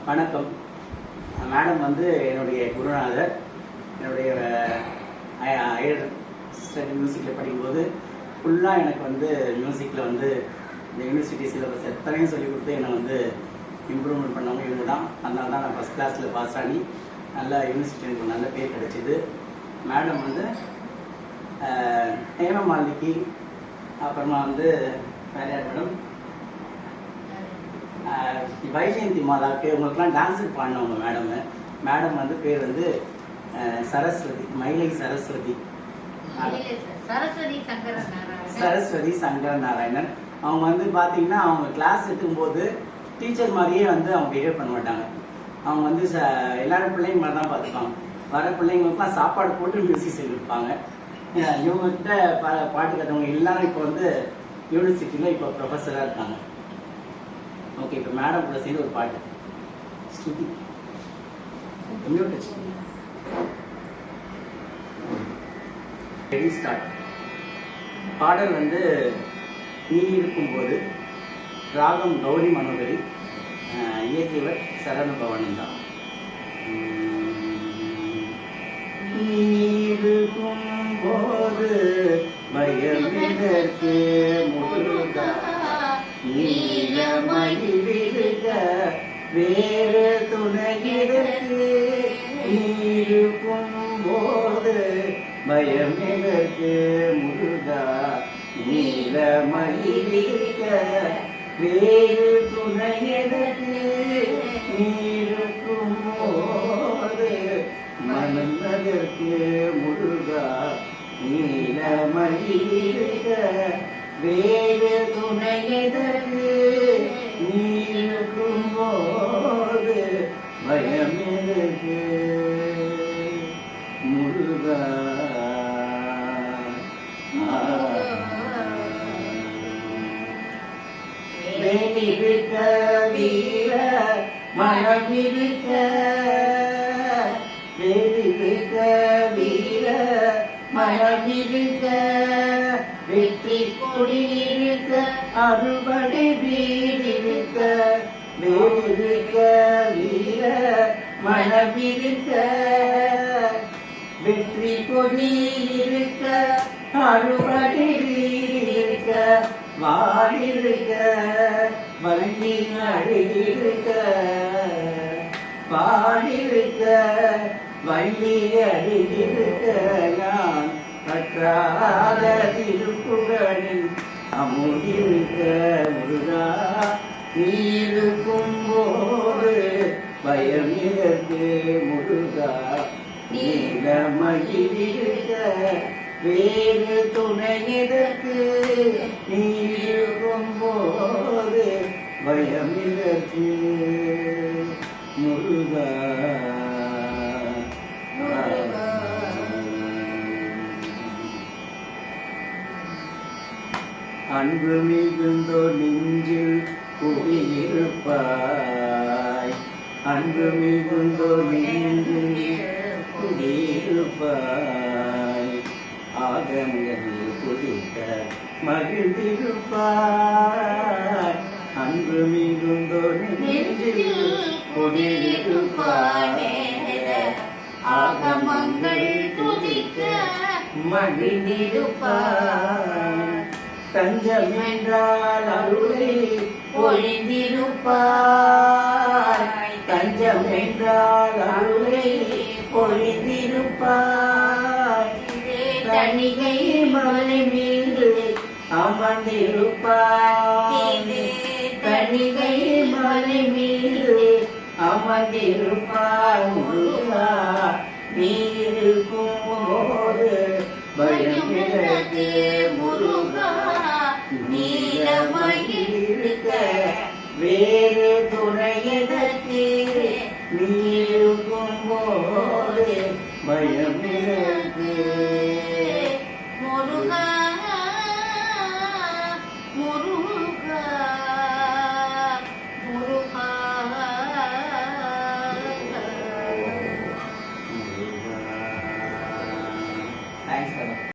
வணக்கம். மேடம் வந்து என்னுடைய குருநாதர். என்னுடைய ஹையர் ஸ்டடி மியூசிக்கில் படிக்கும்போது ஃபுல்லாக எனக்கு வந்து மியூசிக்கில் வந்து இந்த யூனிவர்சிட்டி சிலபஸ் எத்தனையும் சொல்லிக் கொடுத்து என்னை வந்து இம்ப்ரூவ்மெண்ட் பண்ணவங்க இவங்க தான். அதனால தான் நான் ஃபஸ்ட் கிளாஸில் பாஸ் ஆகி நல்லா யூனிவர்சிட்டி எனக்கு நல்ல பேர் கிடச்சிது. மேடம் வந்து ஹேமமாலினி, அப்புறமா வந்து வேற யார் மேடம், வைஜெயந்தி மாதாவுக்கு இவங்களுக்குலாம் டான்ஸுக்கு பாடினவங்க மேடம் வந்து பேர் வந்து சரஸ்வதி, மயிலை சரஸ்வதி சங்கர நாராயணன். அவங்க வந்து பார்த்தீங்கன்னா அவங்க கிளாஸ் எடுக்கும்போது டீச்சர் மாதிரியே வந்து அவங்க பிஹேவ் பண்ண மாட்டாங்க. அவங்க வந்து எல்லாரும் பிள்ளைங்க மாதிரி தான் பார்த்துப்பாங்க. வர பிள்ளைங்களுக்குலாம் சாப்பாடு போட்டு மியூசிக் சொல்லி கொடுப்பாங்க. இவங்ககிட்ட பாட்டு கற்றவங்க எல்லாரும் இப்போ வந்து யூனிவர்சிட்டியில் இப்போ ப்ரொஃபஸராக இருக்காங்க. ஓகே, இப்போ மேடம் கூட சேர்ந்து ஒரு பாட்டு ஸ்ருதி ரெடி ஸ்டார்ட். பாடல் வந்து நீ இருக்கும்போது, ராகம் கௌரி மனோகரி, இயற்றியவர் சரவண பவன் தான். நீ இருக்கும்போது பயமிதற்கு முருகா, நீலமயிலிருக்க வேறு துணையிருக்கு. நீருக்கும்போது பயமிதற்கு முருகா, நீலமயிலிருக்க வேறு துணையிருக்கு. நீருக்கும்போது மனதற்கு முருகா, நீலமயிலிருக்க வேறு துணையதற்கு. நீருக்கும் போது பயமெதற்கு முருகா. வேலிருக்க வீர மனமிருக்க, வேலிருக்க வீர மனமிருக்க, வெற்றி கொடியிருக்க அறுபடை வீரிருக்க. வேலிருக்க வீர மனமிருக்க, வெற்றி கொடியிருக்க அறுபடை வீரிருக்க. வாழிருக்க வள்ளி அழகிருக்க, பாடிருக்க வள்ளி அழகிருக்க. நான் கற்றாத திருப்புகழில் அமுதிருக்க முருகா, நீருக்கும் போது பயம் இதற்கு முருகா, நீலமயிலிருக்க வேறு துணை இதற்கு. நீருக்கும் போது பயம் இதற்கு முருகா. அன்பு மிகுந்தோ நெஞ்சில் குடியிருப்பாய், அன்பு மிகுந்தோ நெஞ்சில் குடியிருப்பாய். ஆகமங்களில் குடிக்க மகிழ்ந்திருப்பாய், அன்பு மிகுந்தோ நெஞ்சில் குடியிருப்பாய். ஆகமங்கள் துதிக்க மகிழ்ந்திருப்பாய். தஞ்சம் என்றால் அருளை பொழிந்திருப்பாய், தஞ்சம் என்றால் அருளை பொழிந்திருப்பாய். தணிகை மலை மீது அமர்ந்திருப்பாய், தணிகை மலை மீது அமர்ந்திருப்பாய் முருகா. நீருக்கும் போது பயம் எனக்கு முருகா, நீலமயிலிருக்க வேறு